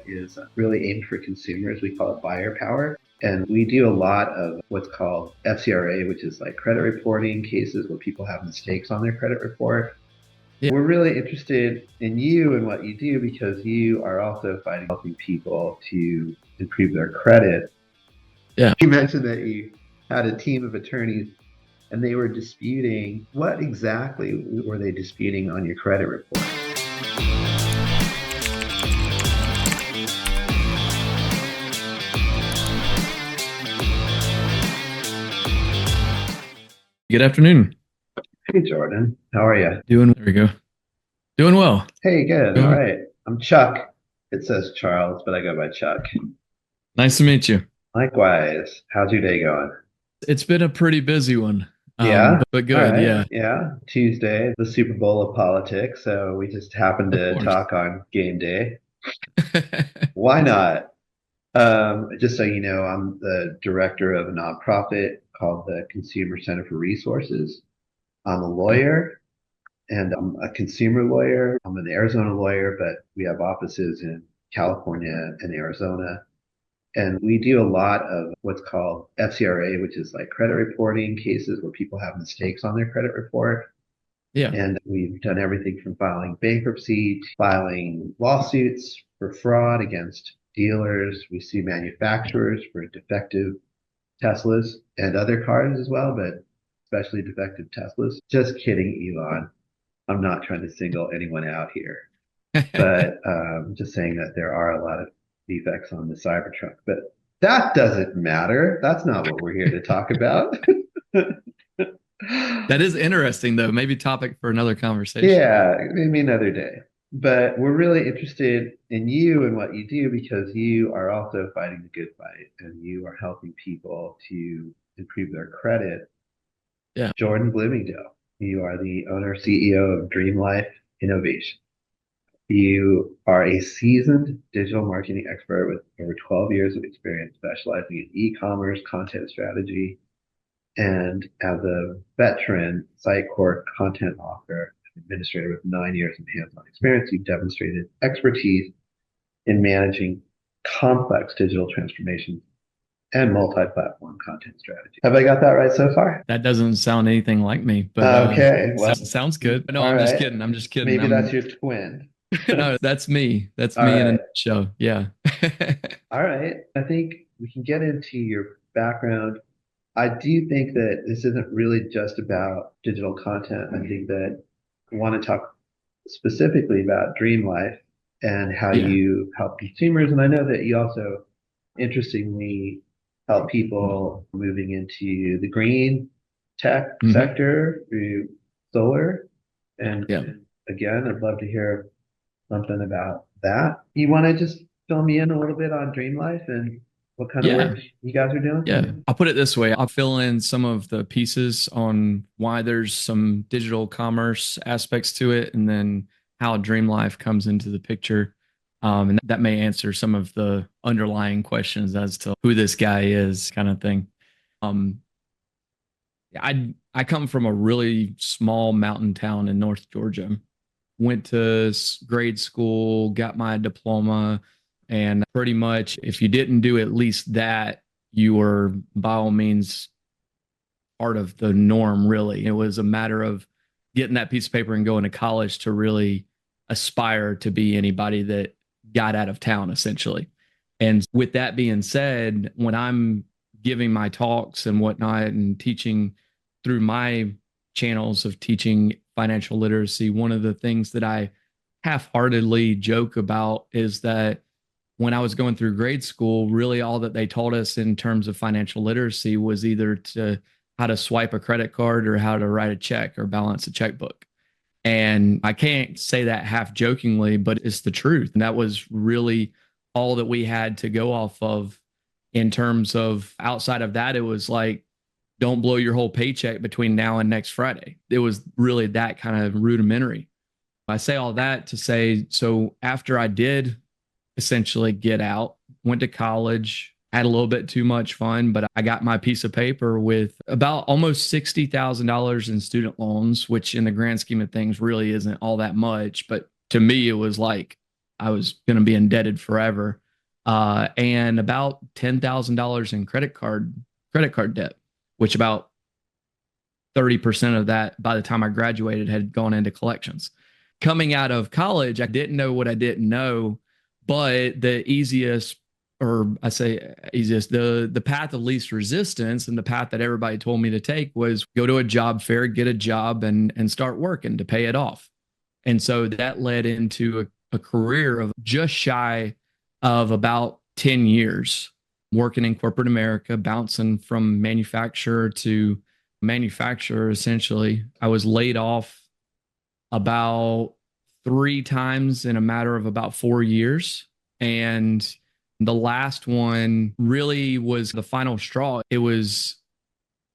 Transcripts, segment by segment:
is really aimed for consumers. We call it buyer power. And we do a lot of what's called FCRA, which is like credit reporting cases where people have mistakes on their credit report. Yeah. We're really interested in you and what you do because you are also fighting helping people to improve their credit. Yeah. You mentioned that you had a team of attorneys and they were disputing. What exactly were they disputing on your credit report? Good afternoon. Hey, Jordan. How are you? There we go. Doing well. Hey, good. All Doing, right. I'm Chuck. It says Charles, but I go by Chuck. nice to meet you. Likewise. How's your day going? It's been a pretty busy one, Yeah. but All good. right. Yeah, Yeah. Tuesday, the Super Bowl of politics. So we just happened of to course. talk on game day. Why not? Just so you know, I'm the director of a nonprofit called the Consumer Center for Resources. I'm a Okay. lawyer and I'm a consumer lawyer. I'm an Arizona lawyer, but we have offices in California and Arizona. And we do a lot of what's called FCRA, which is like credit reporting cases where people have mistakes on their credit report. Yeah. And we've done everything from filing bankruptcy to filing lawsuits for fraud against dealers. We sue manufacturers for defective Teslas and other cars as well, but especially defective Teslas. Just kidding, Elon. I'm not trying to single anyone out here, but just saying that there are a lot of defects on the Cybertruck. But that doesn't matter. That's not what we're here to talk about. That is interesting, though. Maybe topic for another conversation. Yeah, maybe another day. But we're really interested in you and what you do because you are also fighting the good fight and you are helping people to improve their credit. Yeah. Jordan Bloomingdale, you are the owner CEO of Dream Life Innovation. You are a seasoned digital marketing expert with over 12 years of experience specializing in e-commerce, content strategy, and as a veteran Sitecore content author and administrator with 9 years of hands-on experience, you've demonstrated expertise in managing complex digital transformations and multi-platform content strategy. Have I got that right so far? That doesn't sound anything like me, but Okay, well, sounds good. No, all I'm just right. kidding. I'm just kidding. Maybe that's your twin. No, that's me. That's All me in a right. nutshell. Yeah. All right. I think we can get into your background. I do think that this isn't really just about digital content. I think that I want to talk specifically about Dream Life and how Yeah. you help consumers. And I know that you also, interestingly, help people moving into the green tech Hmm. sector through solar. And, Yeah. and again, I'd love to hear something about that. You want to just fill me in a little bit on Dream Life and what kind of Yeah. work you guys are Yeah. doing? I'll put it this way. I'll fill in some of the pieces on why there's some digital commerce aspects to it and then how Dream Life comes into the picture. And that may answer some of the underlying questions as to who this guy is, kind of thing. Um, I come from a really small mountain town in North Georgia. Went to grade school, got my diploma, and pretty much if you didn't do at least that, you were by all means part of the norm, really. It was a matter of getting that piece of paper and going to college to really aspire to be anybody that got out of town, essentially. And with that being said, when I'm giving my talks and whatnot and teaching through my channels of teaching financial literacy, one of the things that I half heartedly joke about is that when I was going through grade school, really all that they taught us in terms of financial literacy was either to how to swipe a credit card or how to write a check or balance a checkbook. And I can't say that half jokingly, but it's the truth. And that was really all that we had to go off of in terms of outside of that, it was like, don't blow your whole paycheck between now and next Friday. It was really that kind of rudimentary. I say all that to say, so after I did essentially get out, went to college, had a little bit too much fun, but I got my piece of paper with about almost $60,000 in student loans, which in the grand scheme of things really isn't all that much. But to me, it was like I was going to be indebted forever, and about $10,000 in credit card debt, which about 30% of that by the time I graduated had gone into collections. Coming out of college, I didn't know what I didn't know, but the easiest, or I say easiest, the path of least resistance and the path that everybody told me to take was go to a job fair, get a job, and start working to pay it off. And so that led into a career of just shy of about 10 years working in corporate America, bouncing from manufacturer to manufacturer essentially. I was laid off about 3 times in a matter of about 4 years. And the last one really was the final straw. It was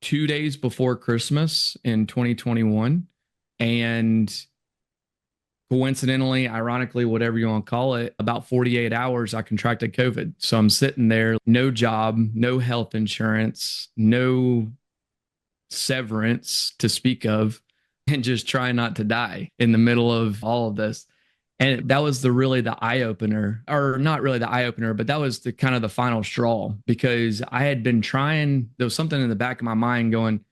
2 days before Christmas in 2021. And coincidentally, ironically, whatever you want to call it, about 48 hours, I contracted COVID. So I'm sitting there, no job, no health insurance, no severance to speak of, and just try not to die in the middle of all of this. And that was the eye opener, or not really the eye opener, but that was the kind of the final straw, because I had been trying, there was something in the back of my mind going,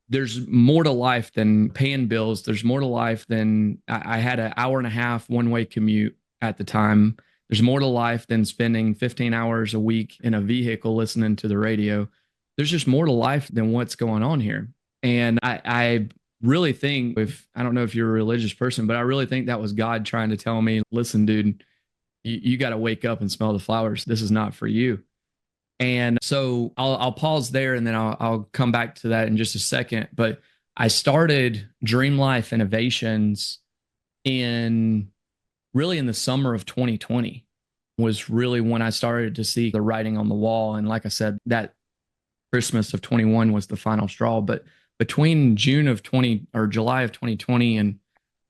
there's more to life than paying bills. There's more to life than I had an hour and a half one-way commute at the time. There's more to life than spending 15 hours a week in a vehicle listening to the radio. There's just more to life than what's going on here. And I really think, if I don't know if you're a religious person, but I really think that was God trying to tell me, listen, dude, you got to wake up and smell the flowers. This is not for you. And so I'll pause there, and then I'll come back to that in just a second. But I started Dream Life Innovations in really in the summer of 2020 was really when I started to see the writing on the wall. And like I said, that Christmas of 21 was the final straw. But between June of 20 or July of 2020 and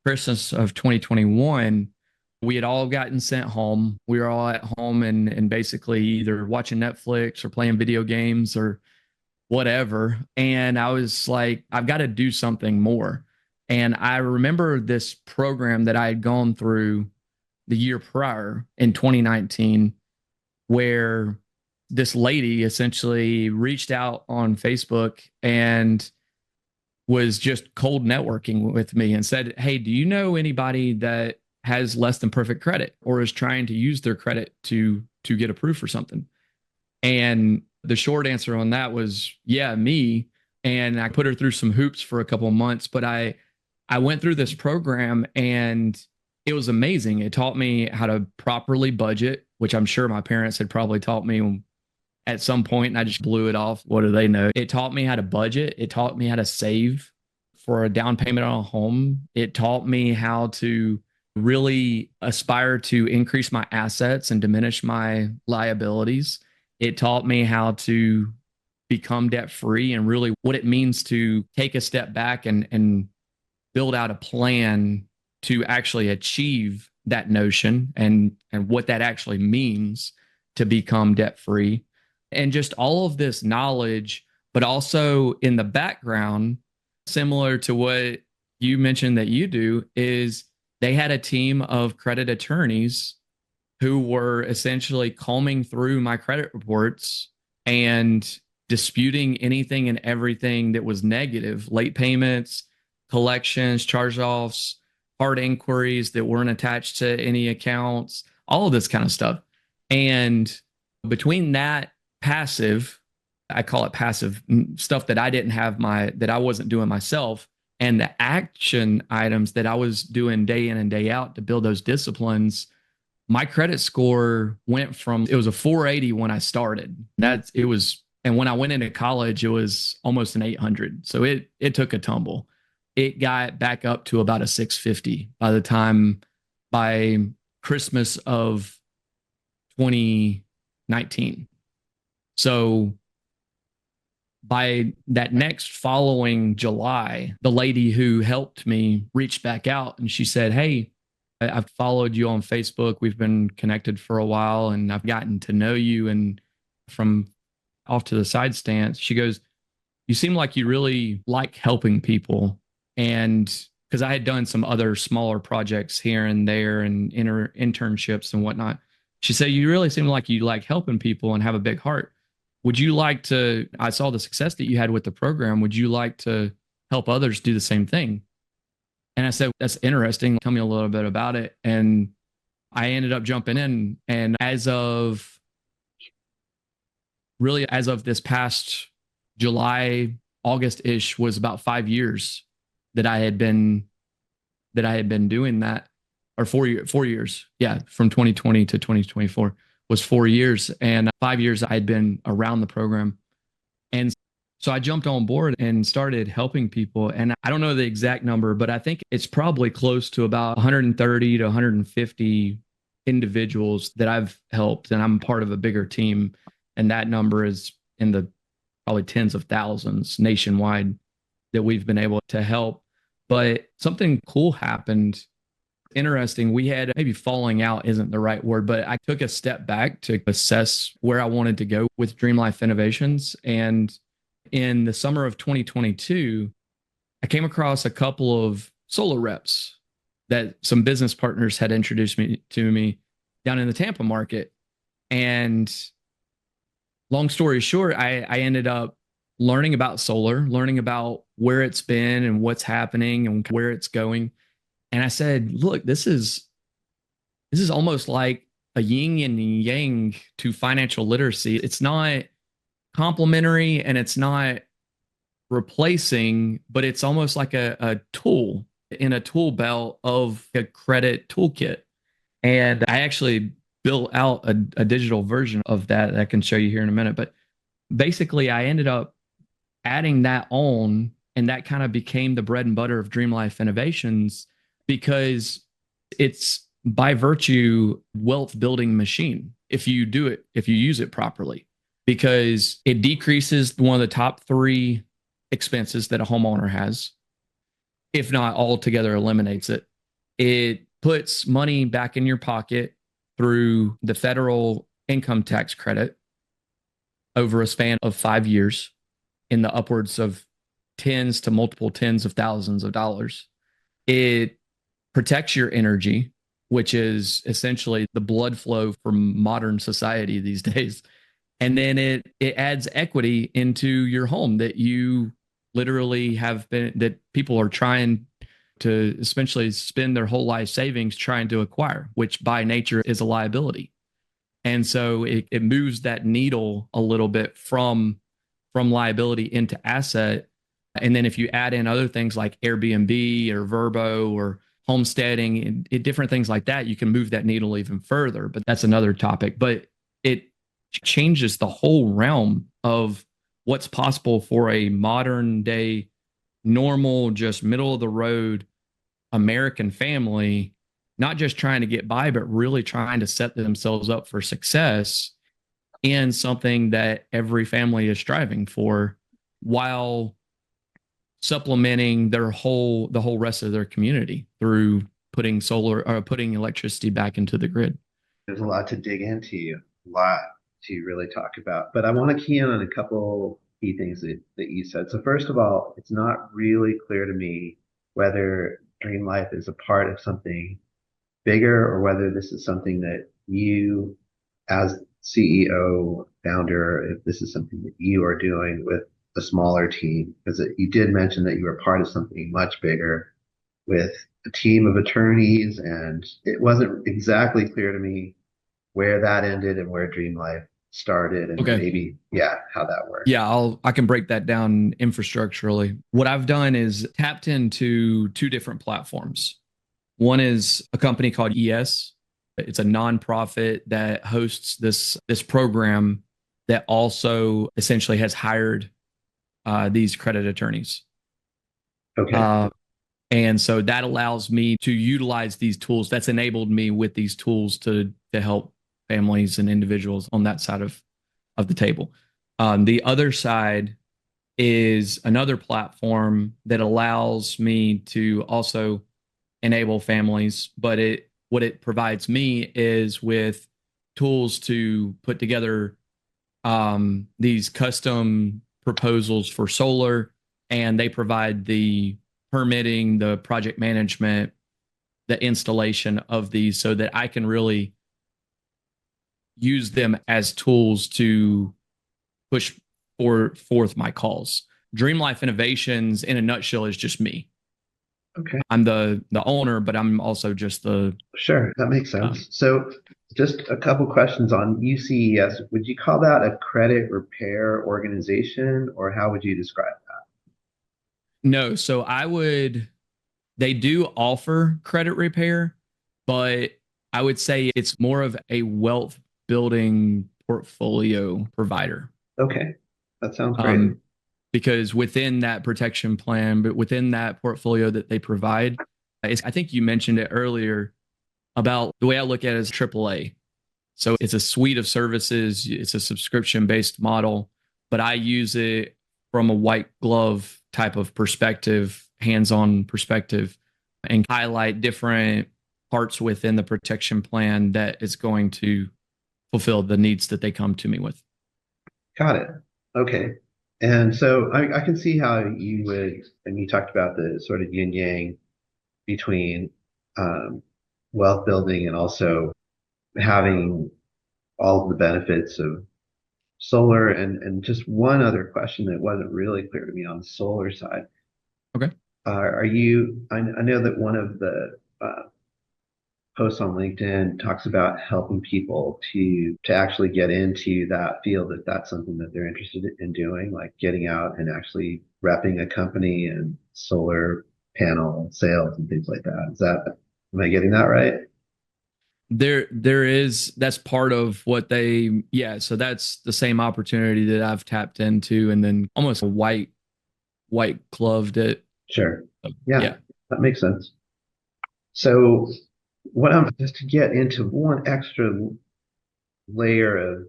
Christmas of 2021, we had all gotten sent home. We were all at home and basically either watching Netflix or playing video games or whatever. And I was like, I've got to do something more. And I remember this program that I had gone through the year prior in 2019, where this lady essentially reached out on Facebook and was just cold networking with me and said, hey, do you know anybody that has less than perfect credit or is trying to use their credit to get approved for something? And the short answer on that was, yeah, me. And I put her through some hoops for a couple of months, but I went through this program and it was amazing. It taught me how to properly budget, which I'm sure my parents had probably taught me at some point, and I just blew it off. What do they know? It taught me how to budget. It taught me how to save for a down payment on a home. It taught me how to really aspire to increase my assets and diminish my liabilities. It taught me how to become debt free and really what it means to take a step back and build out a plan to actually achieve that notion and what that actually means to become debt free. And just all of this knowledge, but also in the background, similar to what you mentioned that you do, is they had a team of credit attorneys who were essentially combing through my credit reports and disputing anything and everything that was negative: late payments, collections, charge-offs, hard inquiries that weren't attached to any accounts, all of this kind of stuff. And between that passive, I call it passive stuff that I didn't have that I wasn't doing myself, and the action items that I was doing day in and day out to build those disciplines, my credit score went from, it was a 480 when I started. And when I went into college, it was almost an 800. So it took a tumble. It got back up to about a 650 by Christmas of 2019. So by that next following July, the lady who helped me reached back out and she said, hey, I've followed you on Facebook. We've been connected for a while and I've gotten to know you. And from off to the side stance, she goes, you seem like you really like helping people. And because I had done some other smaller projects here and there and internships and whatnot. She said, "You really seem like you like helping people and have a big heart. Would you like to? I saw the success that you had with the program. Would you like to help others do the same thing?" And I said, "That's interesting. Tell me a little bit about it." And I ended up jumping in. And as of this past July, August ish was about 5 years that I had been doing that, or 4 years. Yeah, from 2020 to 2024 was 4 years, and 5 years I had been around the program, and so I jumped on board and started helping people. And I don't know the exact number, but I think it's probably close to about 130 to 150 individuals that I've helped, and I'm part of a bigger team, and that number is in the probably tens of thousands nationwide that we've been able to help. But something cool happened. Interesting. We had maybe falling out isn't the right word, but I took a step back to assess where I wanted to go with Dream Life Innovations. And in the summer of 2022, I came across a couple of solar reps that some business partners had introduced me to me down in the Tampa market. And long story short, I ended up learning about solar, learning about where it's been and what's happening and where it's going. And I said, look, this is almost like a yin and yang to financial literacy. It's not complementary and it's not replacing, but it's almost like a tool in a tool belt of a credit toolkit. And I actually built out a digital version of that I can show you here in a minute. But basically, I ended up adding that on, and that kind of became the bread and butter of Dream Life Innovations because it's by virtue wealth building machine if you do it, if you use it properly, because it decreases one of the top three expenses that a homeowner has, if not altogether eliminates it. It puts money back in your pocket through the federal income tax credit over a span of 5 years in the upwards of tens to multiple tens of thousands of dollars. It protects your energy, which is essentially the blood flow from modern society these days. And then it adds equity into your home that you literally have been, that people are trying to essentially spend their whole life savings trying to acquire, which by nature is a liability. And so it moves that needle a little bit from liability into asset. And then if you add in other things like Airbnb or Verbo or homesteading and different things like that, you can move that needle even further. But that's another topic. But it changes the whole realm of what's possible for a modern day, normal, just middle of the road American family, not just trying to get by, but really trying to set themselves up for success in something that every family is striving for while supplementing the whole rest of their community through putting solar or putting electricity back into the grid. There's a lot to dig into, a lot to really talk about. But I want to key in on a couple key things that you said. So first of all, it's not really clear to me whether Dream Life is a part of something bigger or whether this is something that you, as CEO, founder, if this is something that you are doing with a smaller team, because you did mention that you were part of something much bigger with a team of attorneys, and it wasn't exactly clear to me where that ended and where Dream Life started, and Okay. maybe, yeah, how that worked. Yeah, I can break that down infrastructurally. What I've done is tapped into two different platforms. One is a company called ES. It's a nonprofit that hosts this program that also essentially has hired these credit attorneys. Okay. Uh, and so that allows me to utilize these tools. That's enabled me with these tools to help families and individuals on that side of the table. The other side is another platform that allows me to also enable families, but it what it provides me is with tools to put together these custom proposals for solar, and they provide the permitting, the project management, the installation of these so that I can really use them as tools to push forth my calls. Dream Life Innovations in a nutshell is just me. Okay. I'm the owner, but I'm also just the Sure, that makes uh, sense. So, just a couple questions on UCES. Would you call that a credit repair organization, or how would you describe no. So I would they do offer credit repair, but I would say it's more of a wealth building portfolio provider. that? Okay, that sounds great. Um, because within that protection plan, but within that portfolio that they provide, I think you mentioned it earlier about the way I look at it as AAA. So it's a suite of services, it's a subscription based model, but I use it from a white glove type of perspective, hands on perspective, and highlight different parts within the protection plan that is going to fulfill the needs that they come to me with. Got it. Okay. And so I can see how you would, and you talked about the sort of yin yang between um, wealth building and also having all of the benefits of solar. And just one other question that wasn't really clear to me on the solar side. Okay. Are you, I know that one of the posts on LinkedIn talks about helping people to actually get into that field if that's something that they're interested in doing, like getting out and actually repping a company and solar panel sales and things like that. Am I getting that right? There is that's part of what they yeah, so that's the same opportunity that I've tapped into and then almost a white gloved it. Sure. Yeah, Yeah. that makes sense. So what I'm just to get into one extra layer of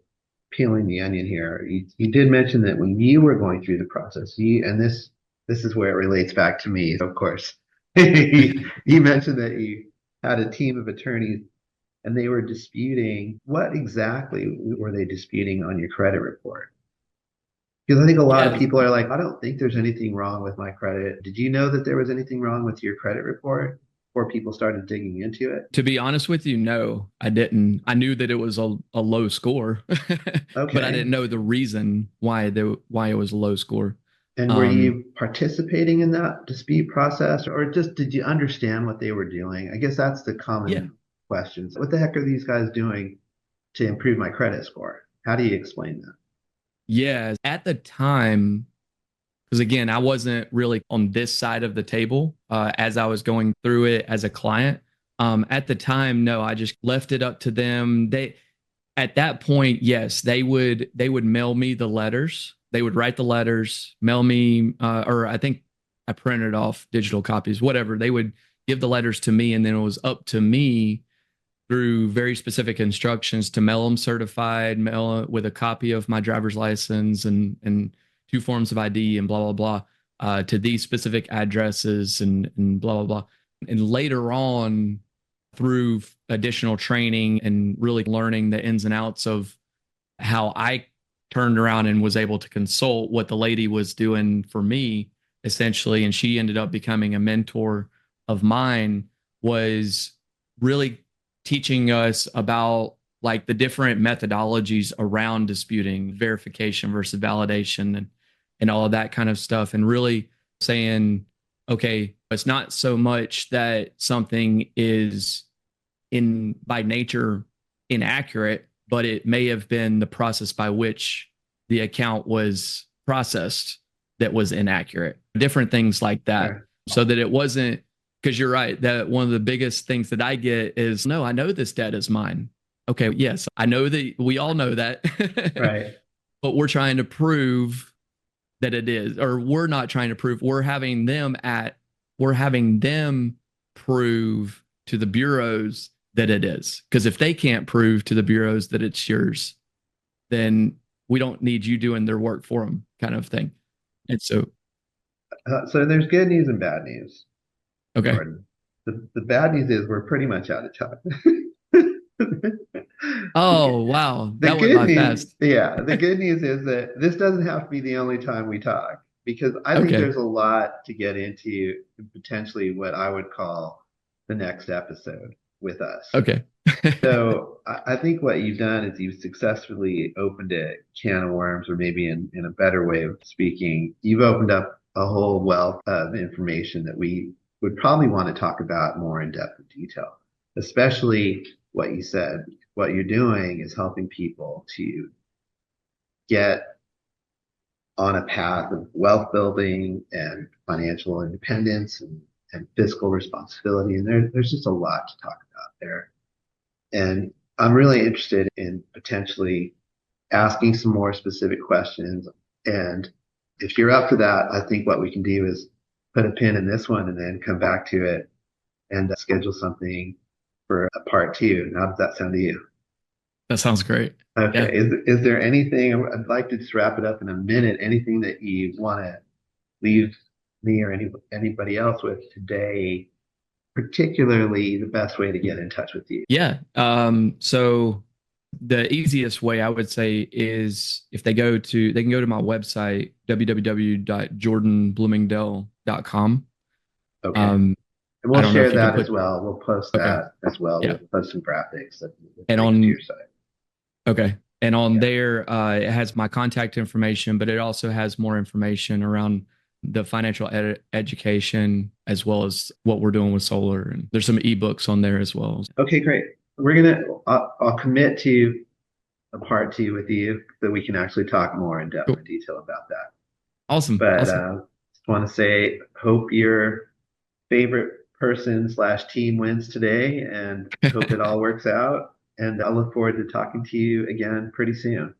peeling the onion here. You did mention that when you were going through the process, and this is where it relates back to me, of course. You mentioned that you had a team of attorneys and they were disputing what exactly were they disputing on your credit report? Because I think a lot of Yeah, people are like, I don't think there's anything wrong with my credit. Did you know that there was anything wrong with your credit report before people started digging into it? to be honest with you, no, I didn't. I knew that it was a low score, but I Okay. didn't know the reason why it was a low score. And were Um, you participating in that dispute process, or just did you understand what they were doing? I guess that's the yeah, common questions. What the heck are these guys doing to improve my credit score? How do you explain that? yeah. At the time, because again, I wasn't really on this side of the table as I was going through it as a client. At the time, no, I just left it up to them. They at that point, yes, they would mail me the letters. They would write the letters, mail me, or I think I printed off digital copies, whatever. They would give the letters to me, and then it was up to me through very specific instructions to mail them certified, mail with a copy of my driver's license and two forms of ID and blah blah blah to these specific addresses and blah blah blah. And later on, through additional training and really learning the ins and outs of how I turned around and was able to consult what the lady was doing for me, essentially, and she ended up becoming a mentor of mine, was really teaching us about like the different methodologies around disputing verification versus validation and all of that kind of stuff and really saying okay it's not so much that something is in by nature inaccurate, but it may have been the process by which the account was processed that was inaccurate. Different things like that. Sure. So that it wasn't because you're right that one of the biggest things that I get is no, I know this debt is mine. Okay, yes, I know that we all know that. Right. But we're trying to prove that it is, or we're not trying to prove, we're having them prove to the bureaus that it is. Because if they can't prove to the bureaus that it's yours, then we don't need you doing their work for them, kind of thing. And so, So there's good news and bad news, okay. Jordan. The bad news is we're pretty much out of time. Oh, wow. The That went good by news, fast. yeah, the good news is that this doesn't have to be the only time we talk. because I think Okay. there's a lot to get into, potentially what I would call the next episode with us. Okay. So I think what you've done is you've successfully opened a can of worms, or maybe in a better way of speaking, you've opened up a whole wealth of information that we would probably want to talk about more in depth and detail, especially what you said. What you're doing is helping people to get on a path of wealth building and financial independence and fiscal responsibility. And there's just a lot to talk about there. And I'm really interested in potentially asking some more specific questions. And if you're up for that, I think what we can do is put a pin in this one and then come back to it and schedule something for a part two. How does that sound to you? That sounds great. Okay. Yeah. Is there anything, I'd like to just wrap it up in a minute, anything that you want to leave me or anybody else with today, particularly the best way to get in touch with you? Yeah. So the easiest way I would say is if they can go to my website, www.jordanbloomingdale.com. Okay. Um, And I we'll don't know share if you can that as put, well. We'll post okay. that as well. Yeah. We'll post some graphics that And link to on, your site. okay. And on Yeah. there, it has my contact information, but it also has more information around the financial education as well as what we're doing with solar. And there's some ebooks on there as well. Okay, great. I'll commit to a part two with you so we can actually talk more in depth Cool. and detail about that. Awesome. But Awesome. just want to say, hope your favorite person slash team wins today, and hope it all works out. And I look forward to talking to you again pretty soon.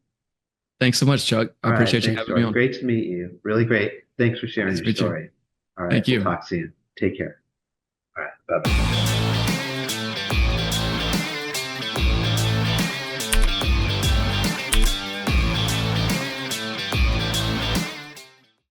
Thanks so much, Chuck. I All right. appreciate you Thanks, having me Jordan. on. Great to meet you. Really great. Thanks for sharing Nice your to meet you. story. All right. Thank We'll you. talk soon. Take care. All right. Bye bye.